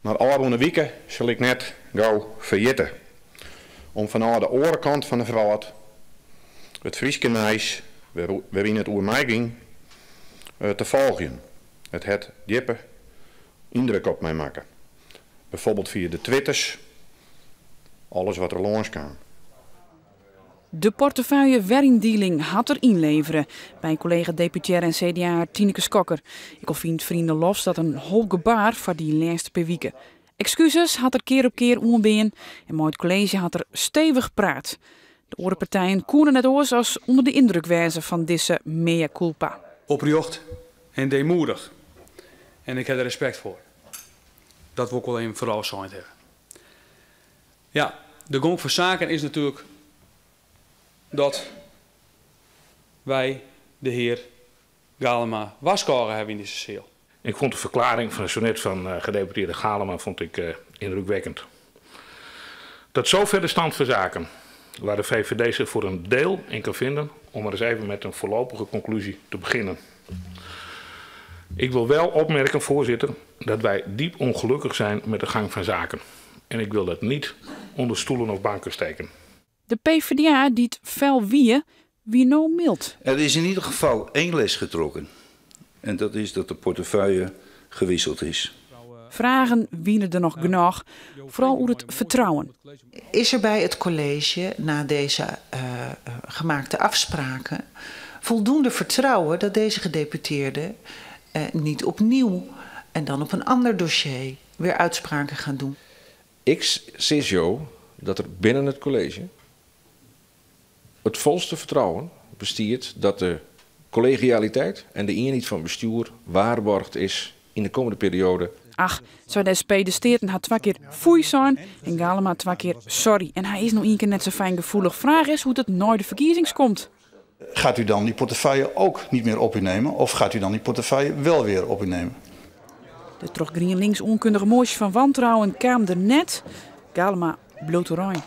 Maar al weken zal ik net gauw vergeten. Om vanuit de andere kant van de vrouwt, het Frieske meis, waarin het over mij ging, te volgen. Het had diepe indruk op mij maken. Bijvoorbeeld via de twitters, alles wat er langs kan. De portefeuille werindealing had er inleveren bij collega deputair en CDA Tineke Skokker. Ik al vind vrienden los dat een hol gebaar voor die laatste per weken. Excuses had er keer op keer onbeen en met het college had er stevig praat. De andere partijen koenen het oors als onder de indruk wijzen van deze mea culpa. Oprecht en deemoedig. En ik heb er respect voor. Dat wil ik wel even vooral zo hebben. Ja, de gang van zaken is natuurlijk dat wij de heer Galema Waskoren hebben in deze cel. Ik vond de verklaring van zo net van gedeputeerde Galema indrukwekkend. Tot zover de stand van zaken, waar de VVD zich voor een deel in kan vinden om er eens even met een voorlopige conclusie te beginnen. Ik wil wel opmerken, voorzitter, dat wij diep ongelukkig zijn met de gang van zaken. En ik wil dat niet onder stoelen of banken steken. De PvdA die het fel wie nou mild. Er is in ieder geval één les getrokken. En dat is dat de portefeuille gewisseld is. Vragen wienen er nog genoeg, vooral over het vertrouwen. Is er bij het college, na deze gemaakte afspraken, voldoende vertrouwen dat deze gedeputeerden niet opnieuw en dan op een ander dossier weer uitspraken gaan doen? Ik zie zo dat er binnen het college het volste vertrouwen bestiert dat de collegialiteit en de eenheid van bestuur waarborgd is in de komende periode. Ach, zou de SP de Steerten had 2 keer foei zijn en Galema 2 keer sorry. En hij is nog 1 keer net zo fijn gevoelig. Vraag is hoe het nooit de verkiezings komt. Gaat u dan die portefeuille ook niet meer op u nemen of gaat u dan die portefeuille wel weer op u nemen? De toch GroenLinks onkundige moosje van wantrouwen kwam er net. Galema bloot oranje.